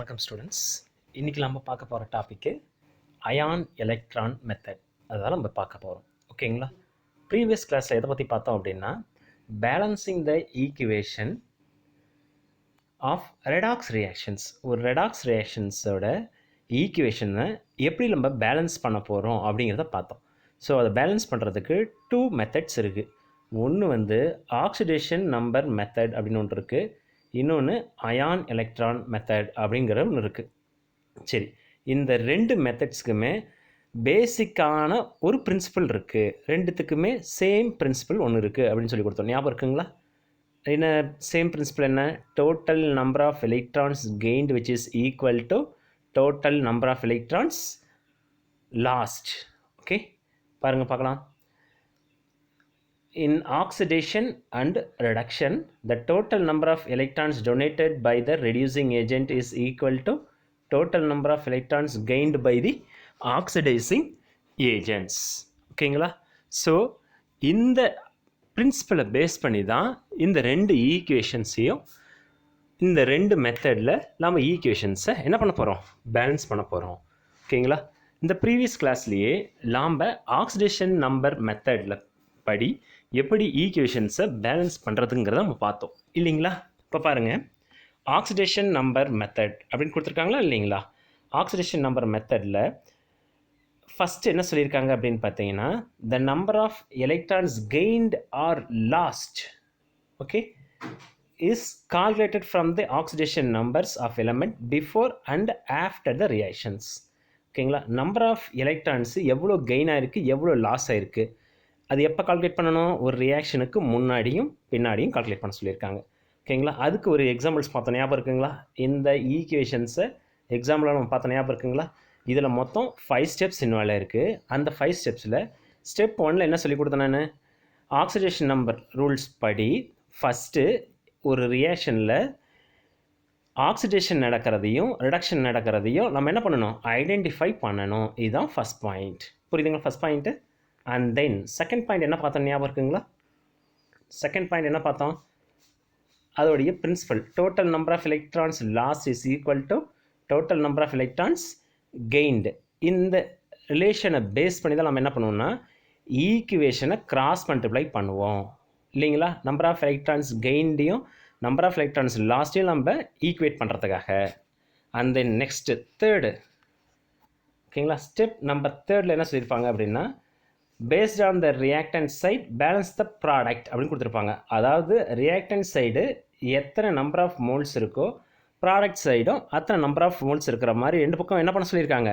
வணக்கம் ஸ்டூடெண்ட்ஸ். இன்றைக்கி நம்ம பார்க்க போகிற டாப்பிக்கு அயான் எலக்ட்ரான் மெத்தட். அதனால் நம்ம பார்க்க போகிறோம். ஓகேங்களா? ப்ரீவியஸ் கிளாஸில் எதை பற்றி பார்த்தோம் அப்படின்னா, balancing the equation of redox reactions. ஒரு ரெடாக்ஸ் ரியாக்ஷன்ஸோட ஈக்குவேஷனை எப்படி நம்ம பேலன்ஸ் பண்ண போகிறோம் அப்படிங்கிறத பார்த்தோம். ஸோ அதை பேலன்ஸ் பண்ணுறதுக்கு 2 மெத்தட்ஸ் இருக்குது. ஒன்று ஆக்சிடேஷன் நம்பர் மெத்தட் அப்படின்னு ஒன்று இருக்குது, இன்னொன்று அயான் எலக்ட்ரான் மெத்தட் அப்படிங்கிற ஒன்று இருக்குது. சரி, இந்த 2 மெத்தட்ஸ்க்குமே பேசிக்கான ஒரு பிரின்சிபல் இருக்குது. ரெண்டுத்துக்குமே சேம் பிரின்சிபல் ஒன்று இருக்குது அப்படின்னு சொல்லி கொடுத்தோம். ஞாபகம் இருக்குங்களா? என்ன சேம் பிரின்சிபல்? என்ன? Total number of electrons gained which is equal to total number of electrons lost. Okay, பாருங்கள் பார்க்கலாம். In oxidation and reduction, the total number of electrons donated by the reducing agent is equal to total number of electrons gained by the oxidizing agents. ஓகேங்களா? So இந்த பிரின்சிபலை base பண்ணி தான் இந்த 2 ஈக்குவேஷன்ஸையும் இந்த 2 மெத்தடில் நம்ம ஈக்குவேஷன்ஸை என்ன பண்ண போகிறோம்? பேலன்ஸ் பண்ண போகிறோம். ஓகேங்களா? இந்த ப்ரீவியஸ் கிளாஸ்லேயே நாம் ஆக்சிடேஷன் நம்பர் மெத்தடில் படி எப்படி ஈக்குவேஷன்ஸை பேலன்ஸ் பண்ணுறதுங்கிறத நம்ம பார்த்தோம் இல்லைங்களா? இப்போ பாருங்கள், ஆக்சிடேஷன் நம்பர் மெத்தட் அப்படின்னு கொடுத்துருக்காங்களா இல்லைங்களா? ஆக்சிடேஷன் நம்பர் மெத்தடில் ஃபஸ்ட்டு என்ன சொல்லியிருக்காங்க அப்படின்னு பார்த்தீங்கன்னா, the number of electrons gained or lost okay is calculated from the oxidation numbers of element before and after the reactions. ஓகேங்களா? நம்பர் ஆஃப் எலக்ட்ரான்ஸ் எவ்வளோ கெயின் ஆகிருக்கு, எவ்வளோ லாஸ் ஆகிருக்கு, அது எப்போ கால்குலேட் பண்ணணும்? ஒரு ரியாக்ஷனுக்கு முன்னாடியும் பின்னாடியும் கால்குலேட் பண்ண சொல்லியிருக்காங்க. ஓகேங்களா? அதுக்கு ஒரு எக்ஸாம்பிள்ஸ் பார்த்தோம், ஞாபகம் இருக்குங்களா? இந்த ஈக்குவேஷன்ஸை எக்ஸாம்பிளாக நம்ம பார்த்தோம், ஞாபகம் இருக்குங்களா? இதில் மொத்தம் 5 ஸ்டெப்ஸ் இன்வால்வ் இருக்குது. அந்த 5 ஸ்டெப்ஸில் ஸ்டெப் 1 என்ன சொல்லி கொடுத்தேன் நான்? ஆக்சிடேஷன் நம்பர் ரூல்ஸ் படி ஃபஸ்ட்டு ஒரு ரியாக்ஷனில் ஆக்சிடேஷன் நடக்கிறதையும் ரிடக்ஷன் நடக்கிறதையும் நம்ம என்ன பண்ணணும்? ஐடென்டிஃபை பண்ணணும். இதுதான் ஃபஸ்ட் பாயிண்ட். புரியுதுங்களா? First point. And then second point என்ன பார்த்தோம், ஞாபகம் இருக்குங்களா? செகண்ட் பாயிண்ட் என்ன பார்த்தோம்? அதோடைய principle total number of electrons loss is equal to total number of electrons gained. இந்த ரிலேஷனை பேஸ் பண்ணி தான் நம்ம என்ன பண்ணுவோம்னா ஈக்குவேஷனை கிராஸ் மல்டிப்ளை பண்ணுவோம் இல்லைங்களா? நம்பர் ஆஃப் எலக்ட்ரான்ஸ் கெயின்டையும் நம்பர் ஆஃப் எலக்ட்ரான்ஸ் லாஸ்ட்டையும் நம்ம ஈக்குவேட் பண்ணுறதுக்காக. அண்ட் தென் நெக்ஸ்ட்டு தேர்டு, ஓகேங்களா? ஸ்டெப் நம்பர் 3 என்ன சொல்லியிருப்பாங்க அப்படின்னா, based on the reactant side balance the product அப்படின்னு கொடுத்துருப்பாங்க. அதாவது ரியாக்டன்ட் சைடு எத்தனை நம்பர் ஆஃப் மோல்ஸ் இருக்கோ ப்ராடக்ட் சைடும் அத்தனை நம்பர் ஆஃப் மோல்ஸ் இருக்கிற மாதிரி 2 பக்கம் என்ன பண்ண சொல்லியிருக்காங்க?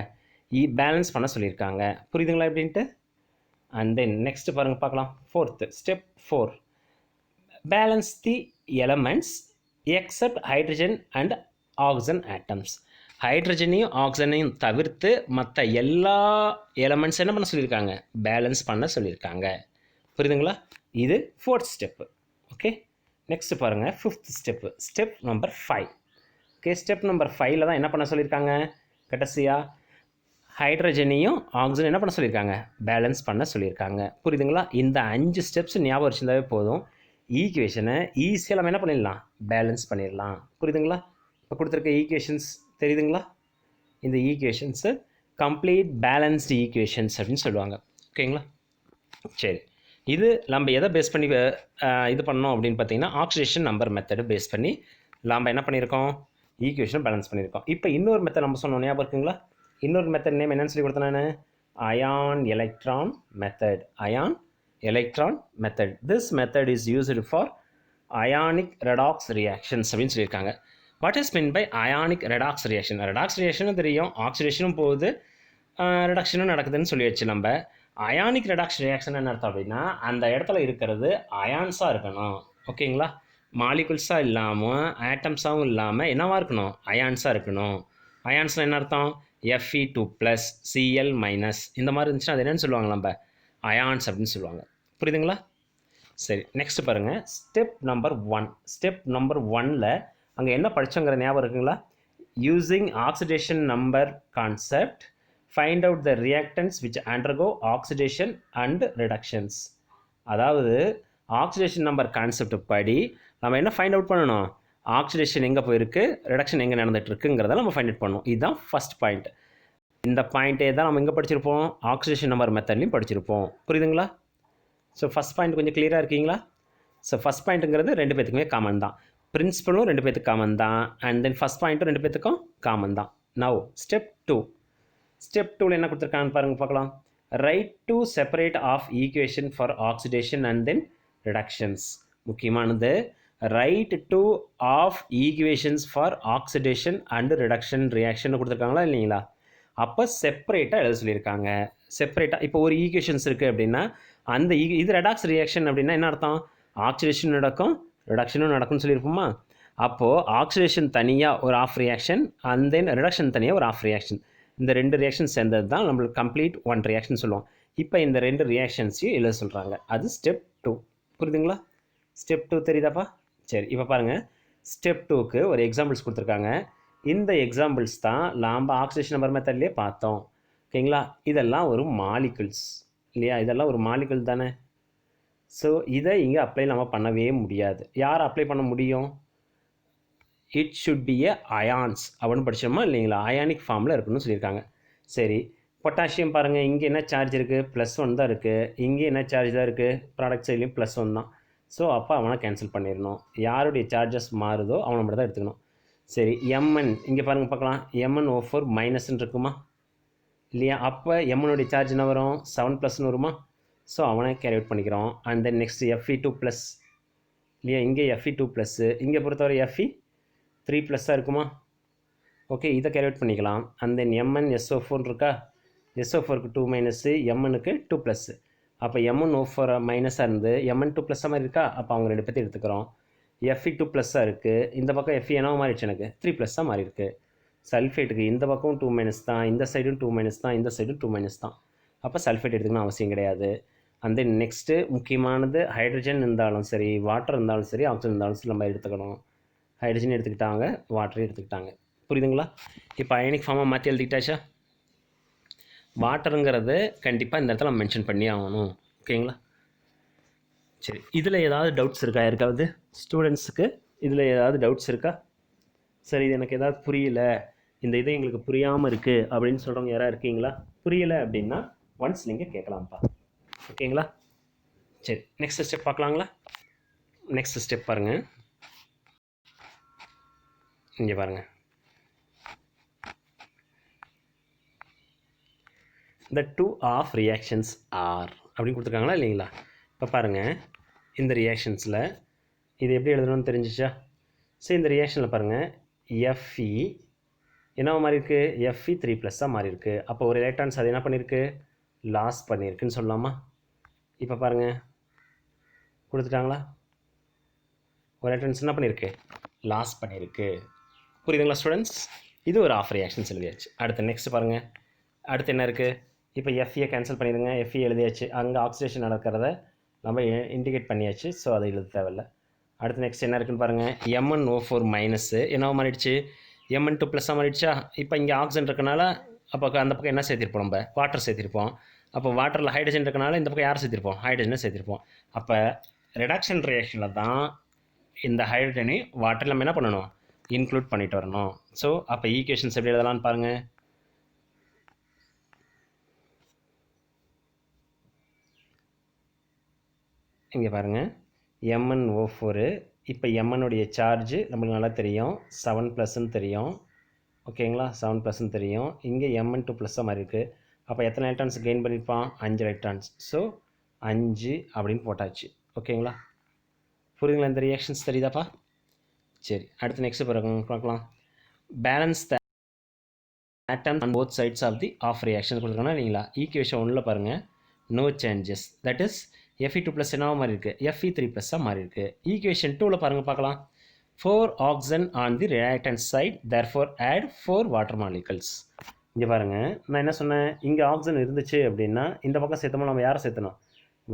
பேலன்ஸ் பண்ண சொல்லியிருக்காங்க. புரியுதுங்களா எப்படின்ட்டு? அண்ட் தென் நெக்ஸ்ட் பாருங்கள் பார்க்கலாம். Step 4 balance the elements except hydrogen and oxygen atoms. ஹைட்ரஜனையும் ஆக்சிஜனையும் தவிர்த்து மற்ற எல்லா எலமெண்ட்ஸ் என்ன பண்ண சொல்லியிருக்காங்க? பேலன்ஸ் பண்ண சொல்லியிருக்காங்க. புரியுதுங்களா? இது 4th ஸ்டெப்பு. ஓகே, நெக்ஸ்ட் பாருங்கள் 5th step. Step number 5. Okay, step number 5ல் தான் என்ன பண்ண சொல்லியிருக்காங்க? கடைசியாக ஹைட்ரஜனையும் ஆக்சிஜன் என்ன பண்ண சொல்லியிருக்காங்க? பேலன்ஸ் பண்ண சொல்லியிருக்காங்க. புரியுதுங்களா? இந்த 5 ஸ்டெப்ஸ் ஞாபகம் வச்சுருந்தாவே போதும், ஈக்குவேஷனை ஈஸியாக நம்ம என்ன பண்ணிடலாம்? பேலன்ஸ் பண்ணிடலாம். புரியுதுங்களா? இப்போ கொடுத்துருக்க ஈக்குவேஷன்ஸ் தெரியுதுங்களா? இந்த ஈக்குவேஷன்ஸு கம்ப்ளீட் பேலன்ஸ்டு ஈக்குவேஷன்ஸ் அப்படின்னு சொல்லுவாங்க. ஓகேங்களா? சரி, இது நம்ம எதை பேஸ் பண்ணி இது பண்ணோம் அப்படின்னு பார்த்தீங்கன்னா, ஆக்சிடேஷன் நம்பர் மெத்தடை பேஸ் பண்ணி நம்ம என்ன பண்ணியிருக்கோம்? ஈக்குவேஷனை பேலன்ஸ் பண்ணியிருக்கோம். இப்போ இன்னொரு மெத்தட் நம்ம சொன்னோம், ஞாபகம் இருக்குங்களா? இன்னொரு மெத்தட் நேம் என்னன்னு சொல்லி கொடுத்தேன் நான்? Ion electron method. Ion electron method. This method is used for ionic redox reactions அப்படின்னு சொல்லியிருக்காங்க. What is mean by ionic redox reaction? Redox ரியாக்ஷனும் தெரியும், ஆக்சிடேஷனும் போகுது, ரிடக்ஷனும் நடக்குதுன்னு சொல்லியாச்சு. நம்ம அயானிக் ரெடாக்ஸ் ரியாக்ஷன் என்ன அர்த்தம் அப்படின்னா, அந்த இடத்துல இருக்கிறது அயான்ஸாக இருக்கணும். ஓகேங்களா? மாலிகுல்ஸாக இல்லாமல் ஆட்டம்ஸாகவும் இல்லாமல் என்னவாக இருக்கணும்? அயான்ஸாக இருக்கணும். அயான்ஸ்னால் என்ன அர்த்தம்? Fe2+, Cl- இந்த மாதிரி இருந்துச்சுன்னா அது என்னென்னு சொல்லுவாங்க? நம்ம அயான்ஸ் அப்படின்னு சொல்லுவாங்க. புரியுதுங்களா? சரி, நெக்ஸ்ட் பாருங்கள். Step number 1. ஸ்டெப் நம்பர் 1ல் அங்கே என்ன படித்தோங்கிற ஞாபகம் இருக்குங்களா? Using oxidation number concept find out the reactance which undergo oxidation and reductions. அதாவது ஆக்சிடேஷன் நம்பர் கான்செப்ட் படி நம்ம என்ன ஃபைண்ட் அவுட் பண்ணணும்? ஆக்சிடேஷன் எங்கே போயிருக்கு, ரிடக்ஷன் எங்கே நடந்துகிட்ருக்குங்கிறத நம்ம ஃபைண்ட் அவுட் பண்ணணும். இதுதான் ஃபஸ்ட் பாயிண்ட். இந்த பாயிண்ட்டே தான் நம்ம எங்கே படிச்சிருப்போம், ஆக்சிடேஷன் நம்பர் மெத்தட்லையும் படிச்சிருப்போம். புரியுதுங்களா? ஸோ ஃபஸ்ட் பாயிண்ட் கொஞ்சம் கிளியராக இருக்கீங்களா? ஸோ ஃபஸ்ட் பாயிண்ட்டுங்கிறது 2 பேத்துக்குமே காமன் தான். பிரின்சிபலும் 2 பேத்துக்கு காமன் தான். அண்ட் தென் ஃபஸ்ட் பாயிண்ட்டும் 2 பேத்துக்கும் காமன் தான். Now step 2. ஸ்டெப் 2ல என்ன கொடுத்துருக்காங்கன்னு பாருங்கள் பார்க்கலாம். Write to separate of equation for oxidation and then reductions. முக்கியமானது write to of equations for oxidation and reduction reaction கொடுத்துருக்காங்களா இல்லைங்களா? அப்போ செப்பரேட்டாக எழுத சொல்லியிருக்காங்க. செப்பரேட்டாக இப்போ ஒரு ஈக்குவேஷன்ஸ் இருக்குது அப்படின்னா அந்த இது ரெடாக்ஸ் ரியாக்ஷன் அப்படின்னா என்ன அர்த்தம், ஆக்சிடேஷன் நடக்கும் ரிடக்ஷனும் நடக்கும்னு சொல்லியிருப்போமா. அப்போது ஆக்சிடேஷன் தனியாக ஒரு half reaction and then reduction தனியாக ஒரு ஆஃப் ரியாக்ஷன், இந்த 2 ரியாக்ஷன் சேர்ந்தது தான் நம்மளுக்கு கம்ப்ளீட் 1 ரியாக்ஷன் சொல்லுவோம். இப்போ இந்த 2 ரியாக்ஷன்ஸையும் எழுத சொல்கிறாங்க. அது ஸ்டெப் 2. புரியுதுங்களா? ஸ்டெப் 2 தெரியுதாப்பா? சரி, இப்போ பாருங்கள். ஸ்டெப் 2க்கு ஒரு எக்ஸாம்பிள்ஸ் கொடுத்துருக்காங்க. இந்த எக்ஸாம்பிள்ஸ் தான் நாம் ஆக்சிடேஷன் நம்பர் மெத்தட்லேயே பார்த்தோம். ஓகேங்களா? இதெல்லாம் ஒரு மாலிகுல்ஸ் இல்லையா? இதெல்லாம் ஒரு மாலிகுல் தானே. ஸோ இதை இங்கே அப்ளை நம்ம பண்ணவே முடியாது. யார் அப்ளை பண்ண முடியும்? It should B A ions அப்படின்னு படிச்சோமா இல்லைங்களா? அயானிக் ஃபார்மில் இருக்கணும்னு சொல்லியிருக்காங்க. சரி, பொட்டாசியம் பாருங்கள், இங்கே என்ன சார்ஜ் இருக்குது, +1 தான் இருக்குது. இங்கே என்ன சார்ஜ் தான் இருக்குது, ப்ராடக்ட் சைட்லேயும் +1 தான். ஸோ அப்போ அவனை கேன்சல் பண்ணிடணும். யாருடைய சார்ஜஸ் மாறுதோ அவனை மட்டும் தான் எடுத்துக்கணும். சரி, Mn இங்கே பாருங்கள் பார்க்கலாம். MnO4 மைனஸ்ன்னு இருக்குமா இல்லையா? அப்போ எம்னுடைய சார்ஜ் என்ன வரும், 7+ வருமா? ஸோ அவனை கேரி அவுட் பண்ணிக்கிறோம். அண்ட் தென் நெக்ஸ்ட் Fe2+ இல்லையா? இங்கே Fe2+, இங்கே பொறுத்தவரை Fe3+ இருக்குமா? ஓகே, இதை கேரி அவுட் பண்ணிக்கலாம். அண்ட் தென் MnSO4 இருக்கா? SO4க்கு 2-, Mnக்கு 2+. அப்போ MnO4 மைனஸாக இருந்து Mn2+ மாதிரி இருக்கா? அப்போ அவங்க 2 பேர்த்தையும் எடுத்துக்கிறோம். Fe2+ இருக்குது. இந்த பக்கம் Fe என்னவோ மாறிடுச்சு, எனக்கு 3+ மாறி இருக்குது. சல்ஃபேட்டுக்கு இந்த பக்கம் 2- தான், இந்த சைடும் 2- தான், இந்த சைடும் 2- தான். அப்போ சல்ஃபேட் எடுத்துக்கணும் அவசியம் கிடையாது. அந்த நெக்ஸ்ட்டு முக்கியமானது ஹைட்ரஜன் இருந்தாலும் சரி, வாட்டர் இருந்தாலும் சரி, ஆக்சிஜன் இருந்தாலும் சரி நம்ம எடுத்துக்கணும். ஹைட்ரஜன் எடுத்துக்கிட்டாங்க, வாட்டரையும் எடுத்துக்கிட்டாங்க. புரியுதுங்களா? இப்போ அயனிக் ஃபார்மாக மாற்றி எழுதிக்கிட்டாச்சா? வாட்டருங்கிறது கண்டிப்பாக இந்த இடத்துல நம்ம மென்ஷன் பண்ணி ஆகணும். ஓகேங்களா? சரி, இதில் ஏதாவது டவுட்ஸ் இருக்கா யாருக்காவது? ஸ்டூடெண்ட்ஸுக்கு இதில் ஏதாவது டவுட்ஸ் இருக்கா? சரி, இது எனக்கு ஏதாவது புரியல, இந்த இது எங்களுக்கு புரியாமல் இருக்குது அப்படின்னு சொல்கிறவங்க யாராவது இருக்கீங்களா? புரியலை அப்படின்னா ஒன்ஸ் நீங்கள் கேட்கலாம்ப்பா. ஓகேங்களா? சரி, நெக்ஸ்ட் ஸ்டெப் பார்க்கலாங்களா? நெக்ஸ்ட் ஸ்டெப் பாருங்கள். இங்கே பாருங்கள். the two of reactions are அப்படின்னு கொடுத்துருக்காங்களா இல்லைங்களா? இப்போ பாருங்கள், இந்த ரியாக்ஷன்ஸில் இது எப்படி எழுதணும்னு தெரிஞ்சிச்சா? சரி, இந்த ரியாக்ஷனில் பாருங்கள், Fe என்ன மாறி இருக்குது, Fe3+ மாறி இருக்குது. அப்போ ஒரு எலக்ட்ரான்ஸ் அது என்ன பண்ணியிருக்கு, லாஸ் பண்ணியிருக்குன்னு சொல்லலாமா? இப்போ பாருங்கள், கொடுத்துட்டாங்களா? ஒரு எலக்ட்ரான்ஸ் என்ன பண்ணியிருக்கு, லாஸ் பண்ணியிருக்கு. புரியுதுங்களா ஸ்டூடெண்ட்ஸ்? இது ஒரு ஆஃப் ரியாக்ஷன்ஸ் எழுதியாச்சு. அடுத்து நெக்ஸ்ட் பாருங்கள். அடுத்து என்ன இருக்குது, இப்போ Fe கேன்சல் பண்ணிடுங்க. Fe எழுதியாச்சு. அங்கே ஆக்சிடேஷன் நடக்கிறத நம்ம இண்டிகேட் பண்ணியாச்சு. ஸோ அதை எழுத தேவையில்லை. அடுத்து நெக்ஸ்ட் என்ன இருக்குன்னு பாருங்கள். MnO4- என்னவோ மாறிடுச்சு, Mn2+ மாறிடுச்சா? இப்போ இங்கே ஆக்சிஜன் இருக்கனால அப்போ அந்த பக்கம் என்ன சேர்த்திருப்போம், நம்ம வாட்டர் சேர்த்திருப்போம். அப்போ வாட்டரில் ஹைட்ரஜன் இருக்கனால இந்த பக்கம் யார் சேர்த்திருப்போம், ஹைட்ரஜனை சேர்த்திருப்போம். அப்போ ரிடக்ஷன் ரியாக்ஷனில் தான் இந்த ஹைட்ரஜனை வாட்டரில் நம்ம என்ன பண்ணணும், இன்க்ளூட் பண்ணிட்டு வரணும். ஸோ அப்போ ஈக்குவேஷன்ஸ் எப்படி எழுதலாம்னு பாருங்கள். இங்கே பாருங்கள், MnO4. இப்போ Mனுடைய சார்ஜு நம்மளுக்கு நல்லா தெரியும், 7+ன்னு தெரியும். ஓகேங்களா? 7+ன்னு தெரியும். இங்கே Mn2+ மாதிரி இருக்குது. அப்போ எத்தனை எலக்ட்ரான்ஸ் கெயின் பண்ணியிருப்பான், 5 எலக்ட்ரான்ஸ். ஸோ 5 அப்படின்னு போட்டாச்சு. ஓகேங்களா? புரியுதுங்களா? இந்த ரியாக்ஷன்ஸ் தெரியுதாப்பா? சரி, அடுத்து நெக்ஸ்ட் பிறகு பார்க்கலாம். Balance the atom on both sides of the half reaction கொடுத்துருக்காங்க இல்லைங்களா? ஈக்குவேஷன் 1ல் பாருங்கள், no changes. That is Fe2+ என்னவோ மாதிரி இருக்குது, Fe3+ மாறி இருக்குது. ஈக்குவேஷன் 2ல் பாருங்கள் பார்க்கலாம். 4 oxygen on the reactant side, therefore add 4 water molecules. இங்கே பாருங்கள், நான் என்ன சொன்னேன், இங்கே ஆக்சிஜன் இருந்துச்சு அப்படின்னா இந்த பக்கம் சேர்த்தோம்னா நம்ம யாரை சேர்த்தணும்,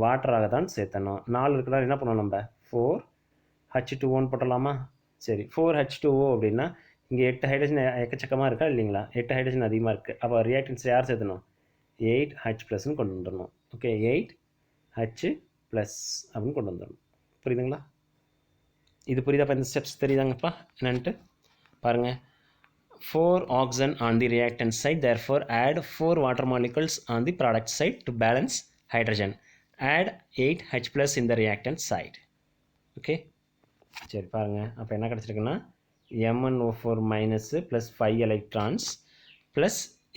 வாட்டராக தான் சேர்த்தணும். 4 இருக்கிறதா என்ன பண்ணணும், நம்ம 4H2O போட்டலாமா? சரி, 4H2O அப்படின்னா இங்கே 8 ஹைட்ரஜன் எக்கச்சக்கமாக இருக்கா இல்லைங்களா? 8 ஹைட்ரஜன் அதிகமாக இருக்குது. அப்போ ரியாக்டன்ஸ் யார் சேர்த்தணும், 8H+ன்னு கொண்டு வந்துடணும். ஓகே, 8H+ அப்படின்னு கொண்டு வந்துடணும். புரியுதுங்களா? இது புரியுதாப்பா? இந்த ஸ்டெப்ஸ் தெரியுதாங்கப்பா என்னன்ட்டு பாருங்கள். 4 oxygen on the reactant side, therefore add 4 water molecules on the product side to balance hydrogen. Add 8 H plus in the reactant side. Okay, சரி பாருங்கள். அப்போ என்ன கிடச்சிருக்குன்னா MnO4 minus plus 5 electrons plus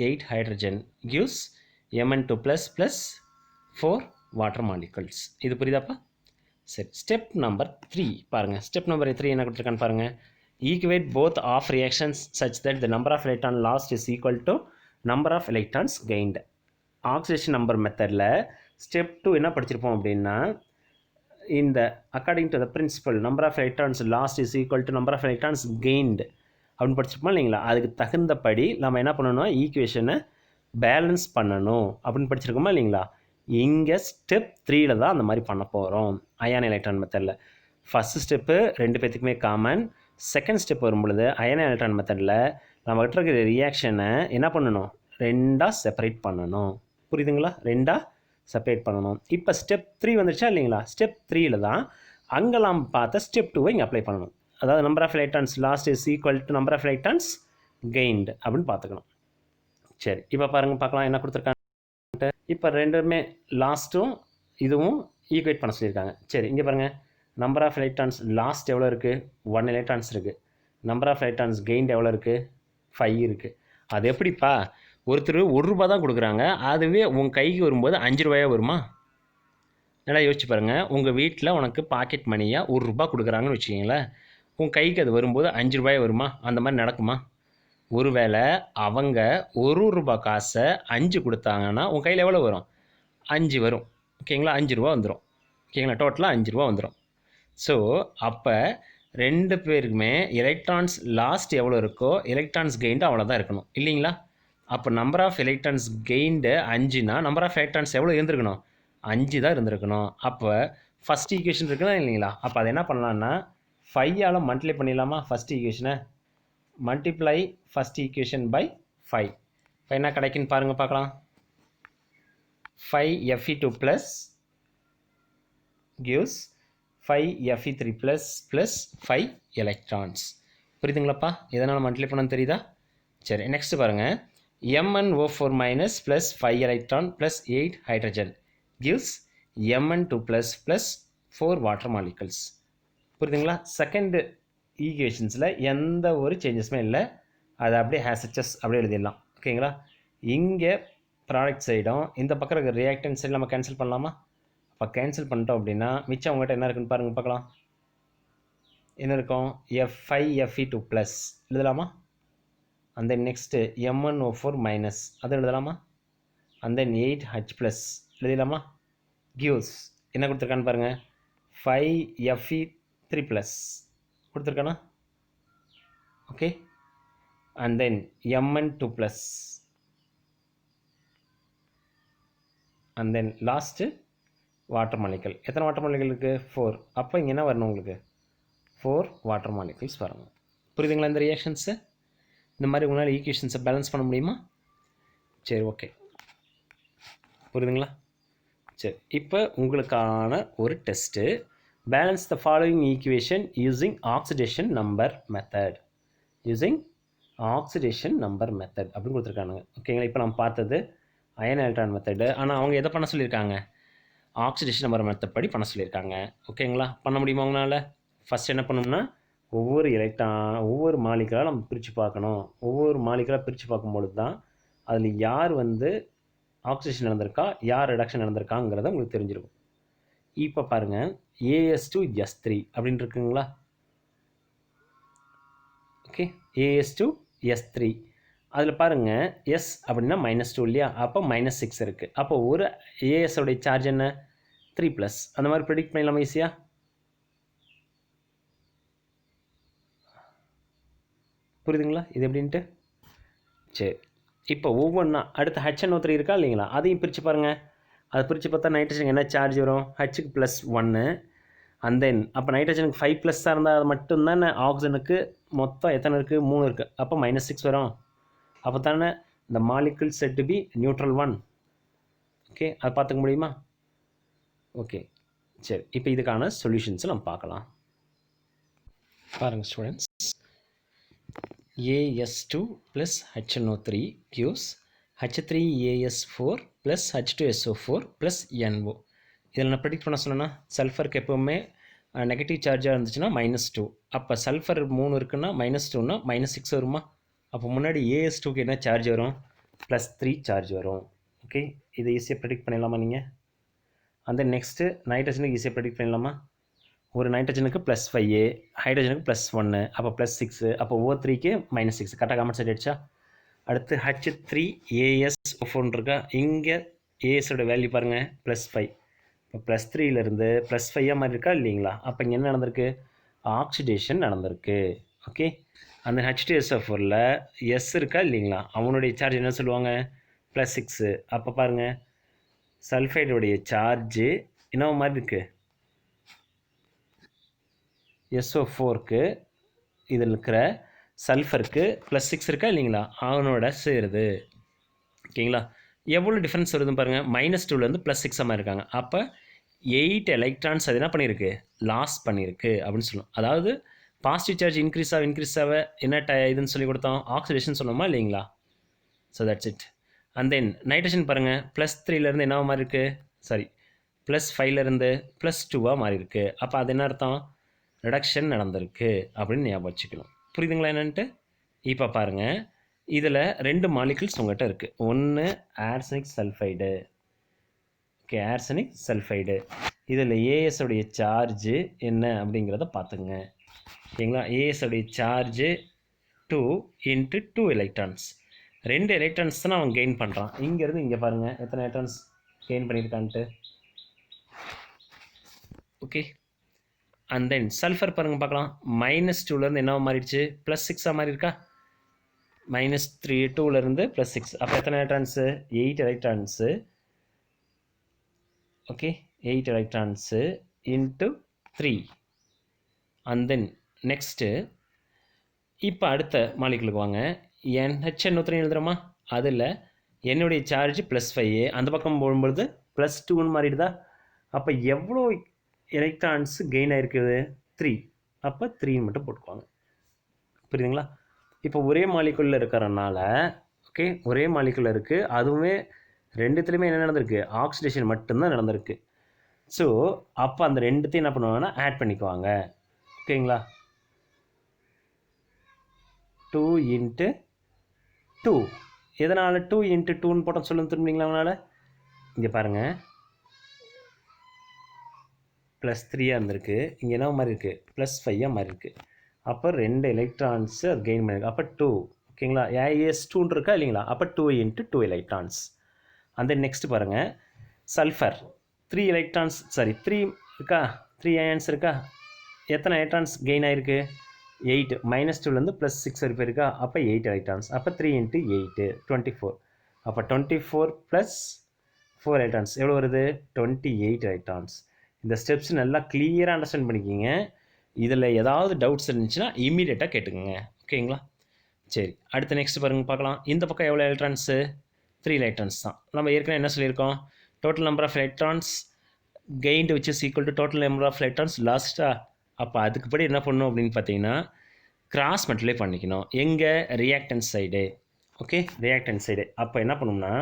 8 hydrogen gives Mn2 plus 4 water molecules. இது புரியுதாப்பா? சரி, step number 3 பாருங்கள். Step number 3 என்ன கொடுத்துருக்கான்னு பாருங்கள். Equate both of reactions such that the number of electrons lost is equal to number of electrons gained. Oxidation number மெத்தடில் step 2 என்ன படிச்சிருப்போம் அப்படின்னா, இந்த according to the principle number of electrons lost is equal to number of electrons gained அப்படின்னு படிச்சிருப்போம் இல்லைங்களா? அதுக்கு தகுந்தபடி நம்ம என்ன பண்ணணும், ஈக்குவேஷனை பேலன்ஸ் பண்ணணும் அப்படின்னு படிச்சிருக்கோமா இல்லைங்களா? இங்கே ஸ்டெப் 3ல் தான் அந்த மாதிரி பண்ண போகிறோம் அயான் எலக்ட்ரான் மெத்தடில். ஃபஸ்ட்டு ஸ்டெப்பு 2 பேத்துக்குமே காமன். செகண்ட் ஸ்டெப் வரும்பொழுது அயன் எலக்ட்ரான் மெத்தடில் நம்ம கிட்ட இருக்கிற ரியாக்ஷனை என்ன பண்ணணும், 2ஆக செப்பரேட் பண்ணணும். புரியுதுங்களா? 2ஆக செப்பரேட் பண்ணணும். இப்போ ஸ்டெப் 3 வந்துருச்சா இல்லைங்களா? ஸ்டெப் 3ல் தான் அங்கெல்லாம் பார்த்த ஸ்டெப் 2வை இங்கே அப்ளை பண்ணணும். அதாவது number of electrons lost is equal to number of electrons gained அப்படின்னு பார்த்துக்கணும். சரி, இப்போ பாருங்கள், பார்க்கலாம் என்ன கொடுத்துருக்காங்க. இப்போ ரெண்டுமே லாஸ்ட்டும் இதுவும் ஈக்குவேட் பண்ண சொல்லியிருக்காங்க. சரி, இங்கே பாருங்கள். நம்பர் ஆஃப் எலக்ட்ரான்ஸ் லாஸ்ட் எவ்வளோ இருக்குது? 1 எலக்ட்ரான்ஸ் இருக்குது. நம்பர் ஆஃப் எலக்ட்ரான்ஸ் கெயின்ட் எவ்வளோ இருக்குது? 5 இருக்குது. அது எப்படிப்பா? ஒருத்தர் ₹1 தான் கொடுக்குறாங்க, அதுவே உங்கள் கைக்கு வரும்போது ₹5 வருமா? நல்லா யோசிச்சு பாருங்கள். உங்கள் வீட்டில் உனக்கு பாக்கெட் மணியாக ₹1 கொடுக்குறாங்கன்னு வச்சுக்கிங்களேன், உங்கள் கைக்கு அது வரும்போது ₹5 வருமா? அந்த மாதிரி நடக்குமா? ஒருவேளை அவங்க ₹1 காசை 5 கொடுத்தாங்கன்னா உங்கள் கையில் எவ்வளோ வரும்? 5 வரும். ஓகேங்களா? ₹5 வந்துடும். ஓகேங்களா? டோட்டலாக ₹5 வந்துடும். ஸோ அப்போ 2 பேருக்குமே எலக்ட்ரான்ஸ் லாஸ்ட் எவ்வளோ இருக்கோ எலக்ட்ரான்ஸ் கெயின்டு அவ்வளோதான் இருக்கணும் இல்லைங்களா? அப்போ நம்பர் ஆஃப் எலக்ட்ரான்ஸ் கெயின்டு 5னா நம்பர் ஆஃப் எலக்ட்ரான்ஸ் எவ்வளோ இருந்திருக்கணும்? 5 தான் இருந்திருக்கணும். அப்போ ஃபஸ்ட் ஈக்குவேஷன் இருக்குன்னா இல்லைங்களா? அப்போ அதை என்ன பண்ணலான்னா 5ஆல் மல்டிப்ளை பண்ணிடலாமா? ஃபஸ்ட் ஈக்குவேஷனை மல்டிப்ளை ஃபஸ்ட் ஈக்குவேஷன் பை 5. இப்போ என்ன கிடைக்குன்னு பாருங்கள், பார்க்கலாம். 5Fe2 plus gives 5Fe3 plus 5 electrons. புரியுதுங்களாப்பா? இதனால் மல்டிப்ளை பண்ண தெரியுதா? சரி, நெக்ஸ்ட் பாருங்கள். MnO4 minus plus 5 electron plus 8 hydrogen gives Mn2 plus 4 water molecules. புரியுதுங்களா? செகண்ட் ஈக்குவேஷன்ஸில் எந்த ஒரு சேஞ்சஸுமே இல்லை, அதை அப்படியே ஹேஸ்எச்எஸ் அப்படியே எழுதிடலாம். ஓகேங்களா? இங்கே ப்ராடக்ட் சைடும் இந்த பக்கம் இருக்கிற ரியாக்டன்ட் சைடு நம்ம கேன்சல் பண்ணலாமா? இப்போ கேன்சல் பண்ணிட்டோம் அப்படின்னா மிச்சம் உங்கள்கிட்ட என்ன இருக்குன்னு பாருங்கள், பார்க்கலாம். என்ன இருக்கும்? F5Fe2 ப்ளஸ் எழுதலாமா? அந்த நெக்ஸ்ட்டு MnO4 மைனஸ் அதை எழுதலாமா? அந்த 8H ப்ளஸ் எழுதலாமா? கிவ்ஸ் என்ன கொடுத்துருக்கான்னு பாருங்கள், 5Fe3 ப்ளஸ் கொடுத்துருக்கானா? Okay, and then Mn2 plus and then last water molecule. எத்தனை வாட்டர் மாலிகல் இருக்குது? 4. அப்போ இங்கே என்ன வரணும் உங்களுக்கு? 4 வாட்டர் மாலிகல்ஸ் வரணும். புரியுதுங்களா இந்த ரியாக்ஷன்ஸு? இந்த மாதிரி உங்களால் ஈக்குவேஷன்ஸை பேலன்ஸ் பண்ண முடியுமா? சரி, ஓகே, புரியுதுங்களா? சரி, இப்போ உங்களுக்கான ஒரு test. Balance the following equation using oxidation number method. Using oxidation number method அப்படின்னு கொடுத்துருக்கானுங்க. ஓகேங்களா? இப்போ நம்ம பார்த்தது அயன் எலக்ட்ரான் மெத்தடு. ஆனால் அவங்க எதை பண்ண சொல்லியிருக்காங்க? ஆக்சிடேஷன் நம்பர் மெத்தட் படி பண்ண சொல்லியிருக்காங்க. ஓகேங்களா? பண்ண முடியுமா உங்களால்? ஃபஸ்ட் என்ன பண்ணணும்னா ஒவ்வொரு மாலிகலாக நம்ம பிரித்து பார்க்கணும். ஒவ்வொரு மாலிகலாக பிரித்து பார்க்கும்பொழுது தான் அதில் யார் ஆக்சிடேஷன் நடந்திருக்கா, யார் ரிடக்ஷன் நடந்திருக்காங்கிறத உங்களுக்கு தெரிஞ்சிருக்கும். இப்போ பாருங்கள், AS2S3 அப்படின்னு இருக்குங்களா? ஓகே, AS2S3 அதில் பாருங்கள், எஸ் அப்படின்னா -2 இல்லையா? அப்போ -6 இருக்குது. அப்போ ஒரு ஏஎஸோடைய சார்ஜ் என்ன? 3+. அந்த மாதிரி ப்ரெடிக்ட் பண்ணிடலாமா ஈஸியாக? புரியுதுங்களா இது எப்படின்ட்டு? சரி, இப்போ ஒவ்வொன்றா அடுத்து HNO3 இருக்கா இல்லைங்களா? அதையும் பிரித்து பாருங்கள். அதை பிரித்து பார்த்தா நைட்ரஜனுக்கு என்ன சார்ஜ் வரும்? Hக்கு +1. அண்ட் தென் அப்போ நைட்ரஜனுக்கு 5+ இருந்தால் அது மட்டும்தானே. ஆக்சிஜனுக்கு மொத்தம் எத்தனை இருக்குது? 3 இருக்குது. அப்போ -6 வரும். அப்போ தானே இந்த molecule set to be neutral 1. Okay, அதை பார்த்துக்க முடியுமா? ஓகே, சரி, இப்போ இதுக்கான சொல்யூஷன்ஸை நம்ம பார்க்கலாம். பாருங்கள் students, AS2 plus HNO3 gives H3AS4 plus H2SO4 plus NO. இதில் நான் ப்ரெடிக்ட் பண்ண சொன்னேன்னா, சல்ஃபருக்கு எப்போவுமே நெகட்டிவ் சார்ஜாக இருந்துச்சுன்னா -2. அப்போ சல்ஃபர் 3 இருக்குன்னா -2னா -6 வருமா? அப்போ முன்னாடி AS2க்கு என்ன சார்ஜ் வரும்? +3 சார்ஜ் வரும். ஓகே, இதை ஈஸியாக ப்ரெடிக்ட் பண்ணிடலாமா நீங்கள்? அந்த நெக்ஸ்ட்டு நைட்ரஜனுக்கு ஈஸியாக ப்ரெடிக்ட் பண்ணிடலாமா? ஒரு நைட்ரஜனுக்கு +5, ஹைட்ரஜனுக்கு +1, அப்போ +6, அப்போ O3க்கு -6. கரெக்டாக காமெண்ட் சைட் ஆகிடுச்சா? அடுத்து H3AS4 இருக்கா? இங்கே ஏஎஸோட வேல்யூ பாருங்கள், +5. இப்போ +3லேருந்து +5 மாதிரி இருக்கா இல்லைங்களா? அப்போ இங்கே என்ன நடந்திருக்கு? ஆக்சிடேஷன் நடந்திருக்கு. ஓகே, அந்த H2SO4ல் எஸ் இருக்கா இல்லைங்களா? அவனுடைய சார்ஜ் என்ன சொல்லுவாங்க? +6. அப்போ பாருங்கள், சல்ஃபைடுடைய சார்ஜு என்ன மாதிரி இருக்குது? SO4க்கு இதில் இருக்கிற சல்ஃபருக்கு +6 இருக்கா இல்லைங்களா? அவனோட சேருது. ஓகேங்களா? எவ்வளோ டிஃப்ரென்ஸ் வருதுன்னு பாருங்கள். -2லேருந்து +6 இருக்காங்க. அப்போ 8 எலக்ட்ரான்ஸ் அது என்ன பண்ணியிருக்கு? லாஸ் பண்ணியிருக்கு அப்படின்னு சொல்லணும். அதாவது பாசிட்டிவ் சார்ஜ் இன்க்ரீஸ் ஆக என்ன இதுன்னு சொல்லி கொடுத்தோம்? ஆக்சிடேஷன் சொன்னோமா இல்லைங்களா? So that's it. And then nitrogen பாருங்கள், +3லேருந்து என்னவா மாறி இருக்குது? சாரி, +5லேருந்து +2 மாறி இருக்குது. அப்போ அது என்ன அர்த்தம்? ரிடக்ஷன் நடந்திருக்கு அப்படின்னு ஞாபகம் வச்சுக்கணும். புரியுதுங்களா என்னன்ட்டு? இப்போ பாருங்கள், இதில் 2 மாலிகுல்ஸ் உங்கள்கிட்ட இருக்குது. ஒன்று arsenic sulphide. Okay, arsenic sulphide. இதில் ஏஎஸோடைய சார்ஜு என்ன அப்படிங்கிறத பார்த்துங்க. ஓகேங்களா? ஏஎஸோடைய சார்ஜு 2 × 2 எலக்ட்ரான்ஸ். 2 எலக்ட்ரான்ஸ் தான் அவன் கெயின் பண்ணுறான். இங்கேருந்து இங்கே பாருங்கள் எத்தனை எலக்ட்ரான்ஸ் கெயின் பண்ணியிருக்கான்ட்டு. ஓகே, அண்ட் தென் சல்ஃபர் பாருங்கள் பார்க்கலாம். -2லேருந்து என்னவா மாறிடுச்சு? +6 மாறி இருக்கா? -2லேருந்து +6. அப்போ எத்தனை electrons? 8 electrons. Okay, 8 electrons × 3. And then next இப்போ அடுத்த மாலிகுலுக்கு வாங்க. NH3 எழுதுகிறோமா? அதில் என்னுடைய சார்ஜ் +5, அந்த பக்கம் போகும்பொழுது +2ன்னு மாறிடுதா? அப்போ எவ்வளோ எலக்ட்ரான்ஸ் கெயின் ஆகிருக்குது? 3. அப்போ 3ன்னு மட்டும் போட்டுக்குவாங்க. புரியுதுங்களா? இப்போ ஒரே மாலிகுலில் இருக்கிறனால, ஓகே, ஒரே மாலிகுலில் இருக்குது. அதுவுமே ரெண்டுத்துலேயுமே என்ன நடந்திருக்கு? ஆக்சிடேஷன் மட்டும்தான் நடந்திருக்கு. ஸோ அப்போ அந்த ரெண்டுத்தையும் என்ன பண்ணுவாங்கன்னா ஆட் பண்ணிக்குவாங்க. ஓகேங்களா? 2 × 2. எதனால் 2 × 2ன்னு போட்டோம் சொல்லுங்க திரும்பிங்களா அவனால்? இங்கே பாருங்கள், +3 இருந்திருக்கு. இங்கே என்ன மாதிரி இருக்குது? +5 மாதிரி இருக்குது. அப்போ 2 எலக்ட்ரான்ஸு அது கெயின் பண்ணியிருக்கு. அப்போ 2. ஓகேங்களா? AS2 இருக்கா இல்லைங்களா? அப்போ 2 × 2 எலக்ட்ரான்ஸ். அந்த நெக்ஸ்ட் பாருங்கள், சல்ஃபர் 3 எலக்ட்ரான்ஸ், சாரி 3 இருக்கா? 3 அயன்ஸ் இருக்கா? எத்தனை எலக்ட்ரான்ஸ் கெயின் ஆகிருக்கு? 8. -2லேருந்து +6 வரைக்கும் இருக்கா? அப்போ 8 எலக்ட்ரான்ஸ். அப்போ 3 × 8 24. அப்போ 24 + 4 எலக்ட்ரான்ஸ் எவ்வளோ வருது? 28 எலக்ட்ரான்ஸ். இந்த ஸ்டெப்ஸ் நல்லா கிளியராக அண்டர்ஸ்டாண்ட் பண்ணிக்கிங்க. இதில் ஏதாவது டவுட்ஸ் இருந்துச்சுன்னா இம்மீடியட்டாக கேட்டுக்கோங்க. ஓகேங்களா? சரி, அடுத்து நெக்ஸ்ட் பாருங்கள் பார்க்கலாம். இந்த பக்கம் எவ்வளோ எலக்ட்ரான்ஸு? 3 எலக்ட்ரான்ஸ் தான். நம்ம ஏற்கனவே என்ன சொல்லியிருக்கோம்? Total number of electrons gained which is equal to total number of electrons லாஸ்ட்டா. அப்போ அதுக்குப்படி என்ன பண்ணணும் அப்படின்னு பார்த்தீங்கன்னா கிராஸ் மல்டிப்ளை பண்ணிக்கணும். எங்கே? Reactance side. Okay, reactance side. அப்போ என்ன பண்ணணும்னா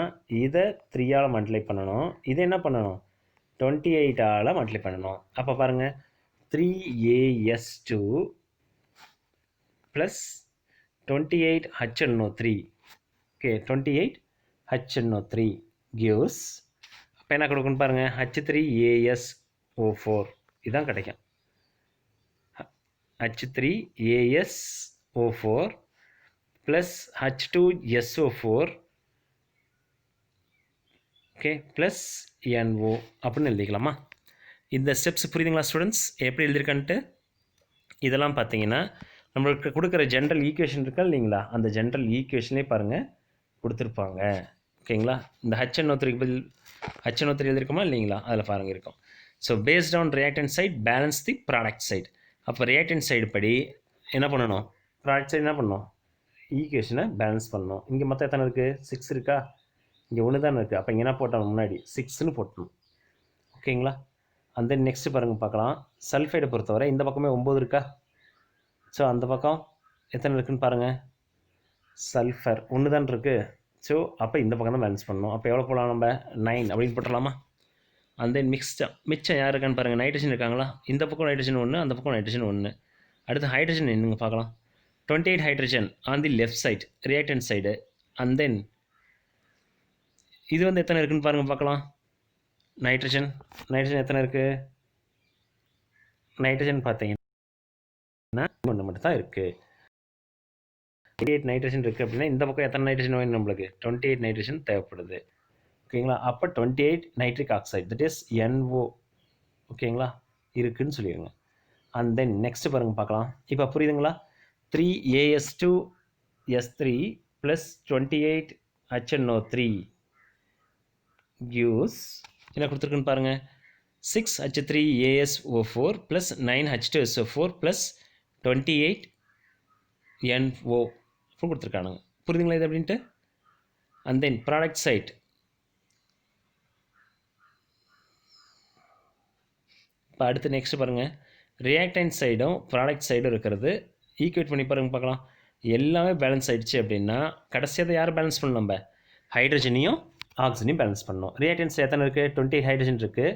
இதை 3ஆல் மல்டிப்ளை பண்ணணும். இதை என்ன பண்ணணும்? 28ஆல் மல்டிப்ளை பண்ணணும். அப்போ பாருங்கள், 3AS2 + 28HNO3. Okay, 28HNO3 gives, அப்போ என்ன கொடுக்குன்னு பாருங்கள், H3ASO4 இதுதான் கிடைக்கும். H3ASO4 + H2SO4 okay plus NO அப்படின்னு எழுதிக்கலாமா? இந்த ஸ்டெப்ஸ் புரியுதுங்களா ஸ்டூடெண்ட்ஸ்? எப்படி எழுதியிருக்கான்ட்டு இதெல்லாம் பார்த்தீங்கன்னா நம்மளுக்கு கொடுக்குற ஜென்ரல் ஈக்குவேஷன் இருக்கா இல்லைங்களா? அந்த ஜென்ரல் ஈக்குவேஷனே பாருங்கள் கொடுத்துருப்பாங்க. ஓகேங்களா? இந்த HNO3 பதில் HNO3 எழுதியிருக்கோமா இல்லைங்களா? அதில் பாருங்கள் இருக்கும். So based on reactant side balance the product side. அப்போ ரியாக்டன்ட் சைடு படி என்ன பண்ணணும்? ப்ராடக்ட் சைடு என்ன பண்ணணும்? ஈக்குவேஷனை பேலன்ஸ் பண்ணணும். இங்கே மொத்தம் எத்தனை இருக்குது? 6 இருக்கா? இங்கே 1 தானே இருக்குது. அப்போ இங்கே என்ன போட்டோம்? முன்னாடி 6ன்னு போட்டணும். ஓகேங்களா? அந்த நெக்ஸ்ட்டு பாருங்கள் பார்க்கலாம். சல்ஃபைடை பொறுத்தவரை இந்த பக்கமே 9 இருக்கா? ஸோ அந்த பக்கம் எத்தனை இருக்குதுன்னு பாருங்கள், சல்ஃபர் ஒன்று தான் இருக்குது. ஸோ அப்போ இந்த பக்கம் தான் பேலன்ஸ் பண்ணணும். அப்போ எவ்வளோ போடலாம் நம்ம 9 அப்படின்னு போட்டுடலாமா? அந்த மிச்சம் யார் இருக்கான்னு பாருங்கள், நைட்ரஜன் இருக்காங்களா? இந்த பக்கம் நைட்ரஜன் ஒன்று, அந்த பக்கம் நைட்ரஜன் ஒன்று. அடுத்து ஹைட்ரஜன் என்னங்க பார்க்கலாம். 28 hydrogen on the left side, reactant side. அண்ட் தென் இது வந்து எத்தனை இருக்குதுன்னு பாருங்கள் பார்க்கலாம். நைட்ரஜன் எத்தனை இருக்குது? நைட்ரஜன் பார்த்தீங்கன்னா ஒன்று மட்டும் தான் இருக்குது. 28 நைட்ரஜன் இருக்குது அப்படின்னா இந்த பக்கம் எத்தனை நைட்ரஜன் வேணும் நம்மளுக்கு? 28 நைட்ரஜன் தேவைப்படுது. ஓகேங்களா? அப்போ 28 nitric oxide, that is NO, ஓகேங்களா, இருக்குதுன்னு சொல்லிடுங்க. அண்ட் தென் நெக்ஸ்ட் பாருங்கள் பார்க்கலாம். இப்போ புரியுதுங்களா? 3as2s3 + 28 HNO3 gives என்ன கொடுத்துருக்குன்னு பாருங்கள், 6H3ASO4 + 9H2SO4 + 28NO கொடுத்துருக்கானுங்க. புரியுதுங்களா இது அப்படின்ட்டு? அண்ட் தென் ப்ராடக்ட் சைட், இப்போ அடுத்து நெக்ஸ்ட் பாருங்கள், ரியாக்டன்ட் சைடும் ப்ராடக்ட் சைடும் இருக்கிறது ஈக்குவேட் பண்ணி பார்க்கலாம். எல்லாமே பேலன்ஸ் ஆகிடுச்சு அப்படின்னா கடைசியாக யார் பேலன்ஸ் பண்ணணும்? நம்ம ஹைட்ரஜனையும் ஆக்சிஜனையும் பேலன்ஸ் பண்ணணும். ரியாக்டன்ஸ் எத்தனை இருக்குது? 28 ஹைட்ரஜன் இருக்குது,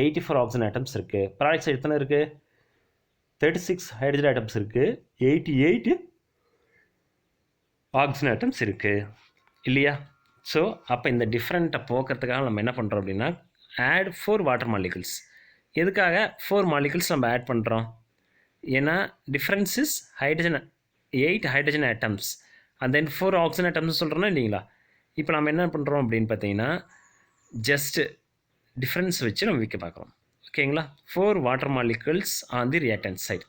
84 ஆக்சிஜன் ஆட்டம்ஸ் இருக்குது. ப்ராடக்ட் சைடு எத்தனை இருக்குது? 36 ஹைட்ரஜன் ஆட்டம்ஸ் இருக்குது, 88 ஆக்சிஜன் ஆட்டம்ஸ் இருக்குது இல்லையா? ஸோ அப்போ இந்த டிஃப்ரெண்ட்டை போக்குறதுக்காக நம்ம என்ன பண்ணுறோம் அப்படின்னா ஆட் 4 வாட்டர் மாலிகுல்ஸ். எதுக்காக 4 மாலிகுல்ஸ் நம்ம ஆட் பண்ணுறோம்? ஏன்னா difference is hydrogen, 8 hydrogen atoms and then 4 oxygen atoms சொல்கிறோன்னா இல்லைங்களா? இப்போ நம்ம என்ன பண்ணுறோம் அப்படின்னு பார்த்தீங்கன்னா ஜஸ்ட் டிஃப்ரென்ஸ் வச்சு நம்ம விற்க பார்க்குறோம். ஓகேங்களா? 4 water molecules on the reactant side.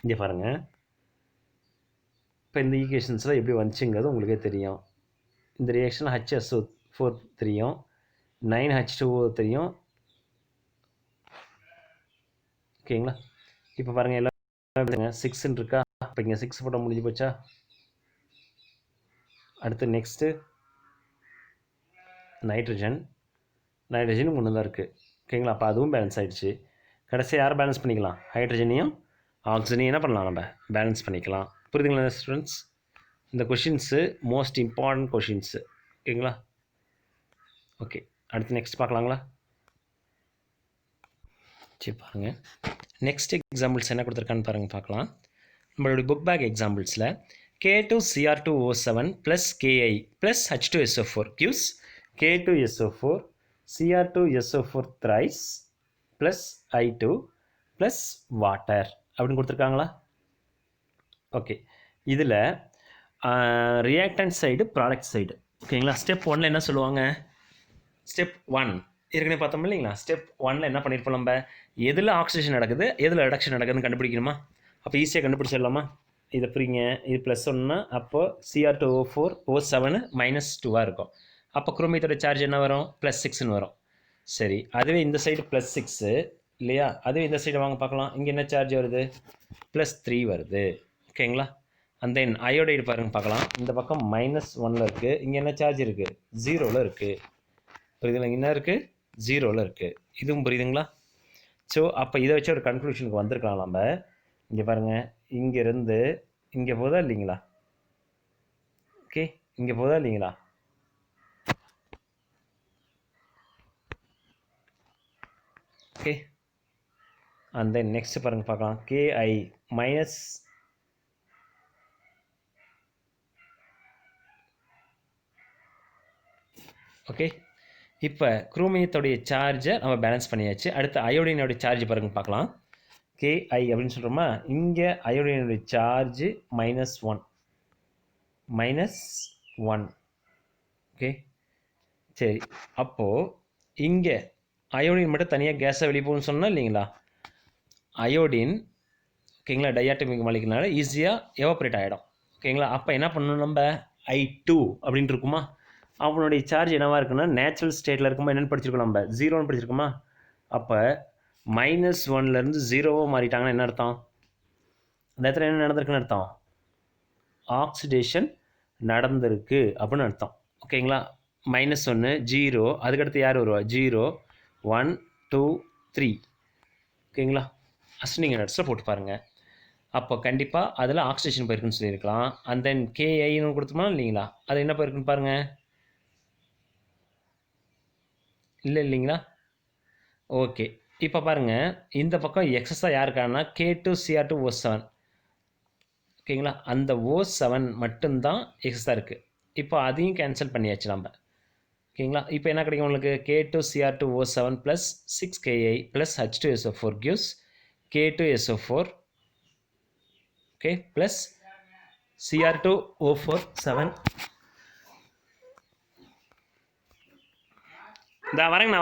இங்கே பாருங்கள், இப்போ இந்த ஈக்குவேஷன்ஸில் எப்படி வந்துச்சுங்கிறது உங்களுக்கே தெரியும். இந்த ரியாக்ஷன் HSO4 தெரியும், 9H2O தெரியும். ஓகேங்களா? இப்போ பாருங்கள் எல்லாம் 6ன்னு இருக்கா? இப்போ இங்கே 6 போட்டால் முடிஞ்சு போச்சா? அடுத்து நெக்ஸ்ட்டு நைட்ரஜன் ஒன்று தான் இருக்குது. ஓகேங்களா? அப்போ அதுவும் பேலன்ஸ் ஆகிடுச்சு. கடைசியாக யாரை பேலன்ஸ் பண்ணிக்கலாம்? ஹைட்ரஜனையும் ஆக்சிஜனையும் என்ன பண்ணலாம்? நம்ம பேலன்ஸ் பண்ணிக்கலாம். புரியுதுங்களா ஸ்டூடெண்ட்ஸ்? இந்த கொஷின்ஸு மோஸ்ட் இம்பார்ட்டன்ட் கொஷின்ஸு. ஓகேங்களா? ஓகே, அடுத்து நெக்ஸ்ட் பார்க்கலாங்களா? சரி பாருங்கள், நெக்ஸ்ட் எக்ஸாம்பிள்ஸ் என்ன கொடுத்துருக்கான்னு பாருங்கள் பார்க்கலாம். நம்மளுடைய book back எக்ஸாம்பிள்ஸில் K2Cr2O7 + Ki + H2SO4 gives K2SO4 Cr2SO4 thrice + I2 + water அப்படின்னு கொடுத்துருக்காங்களா? ஓகே, இதில் ரியாக்டன்ட் சைடு ப்ராடக்ட் சைடு. ஓகேங்களா? ஸ்டெப் 1ல் என்ன சொல்லுவாங்க? ஸ்டெப் 1 ஏற்கனவே பார்த்தோம் இல்லைங்களா? ஸ்டெப் 1ல் என்ன பண்ணியிருப்போம்? நம்ம எதில் ஆக்சிஜன் நடக்குது, எதில் ரிடக்ஷன் நடக்குதுன்னு கண்டுபிடிக்கணுமா? அப்போ ஈஸியாக கண்டுபிடிச்சிடலாமா? இதை புரியுங்க. இது +1னா அப்போது Cr2O4 O7 -2 இருக்கும். அப்போ குரோமியத்தோட சார்ஜ் என்ன வரும்? +6ன்னு வரும். சரி, அதுவே இந்த சைடு +6 இல்லையா? அதுவே இந்த சைடு வாங்க பார்க்கலாம். இங்கே என்ன சார்ஜ் வருது? +3 வருது. ஓகேங்களா? அண்ட் தென் அயோடைடு பாருங்க பார்க்கலாம். இந்த பக்கம் -1ல் இருக்குது, இங்கே என்ன சார்ஜ் இருக்குது? 0ல் இருக்குது. புரியுதுங்களா? என்ன இருக்குது? 0ல் இருக்குது. இதுவும் புரியுதுங்களா? ஸோ அப்போ இதை வச்சு ஒரு கன்க்ளூஷனுக்கு வந்திருக்கலாம் நம்ம. இங்கே பாருங்கள், இங்கேருந்து இங்கே போதா இல்லைங்களா? ஓகே, இங்கே போதா இல்லைங்களா? ஓகே, அண்ட் தென் நெக்ஸ்ட் பாருங்கள் பார்க்கலாம். Ki மைனஸ் ஓகே, இப்போ குரோமியத்தோடைய சார்ஜை நம்ம பேலன்ஸ் பண்ணியாச்சு. அடுத்து அயோடினுடைய சார்ஜ் பாருங்க பார்க்கலாம். Ki அப்படின்னு சொல்கிறோமா? இங்கே அயோடினுடைய சார்ஜ் -1. ஓகே, சரி. அப்போது இங்கே அயோடின் மட்டும் தனியாக கேஸை வெளியே போகணும்னு சொன்னால் இல்லைங்களா? அயோடின் ஓகேங்களா, டையாட்டமிக் மாலிகுல்னால ஈஸியாக எவாப்ரேட் ஆகிடும். ஓகேங்களா? அப்போ என்ன பண்ணணும்? நம்ம I2 அப்படின்னு இருக்குமா? அவனுடைய சார்ஜ் என்னவாக இருக்குன்னா நேச்சுரல் ஸ்டேட்டில் இருக்குமா? என்னென்னு படிச்சிருக்கோம்? நம்ம 0ன்னு படிச்சிருக்கோமா? அப்போ -1லேருந்து 0வாக மாறிட்டாங்கன்னா என்ன அர்த்தம்? அந்த இடத்துல என்ன நடந்திருக்குன்னு அர்த்தம்? ஆக்சிடேஷன் நடந்திருக்கு அப்படின்னு அர்த்தம். ஓகேங்களா? -1 0, அதுக்கடுத்து யார் வருவா? 0 1 2 3. ஓகேங்களா? அஸ்னிங் நட்ஸில் போட்டு பாருங்கள். அப்போ கண்டிப்பாக அதில் ஆக்சிடேஷன் போயிருக்குன்னு சொல்லியிருக்கலாம். அண்ட் தென் கேஐன்னு கொடுத்தோமா இல்லைங்களா, அது என்ன போயிருக்குன்னு பாருங்கள். இல்லைங்களா? ஓகே. இப்போ பாருங்கள், இந்த பக்கம் எக்ஸஸாக யாருக்கானா K2Cr2O7. ஓகேங்களா, அந்த O7 மட்டும்தான் எக்ஸஸாக இருக்குது. இப்போ அதையும் கேன்சல் பண்ணியாச்சு நம்ம. ஓகேங்களா, இப்போ என்ன கிடைக்கும் உங்களுக்கு? K2Cr2O7 plus 6Ki plus H2SO4 gives K2SO4, okay, plus Cr2O4 7. வரேங்கண்ணா.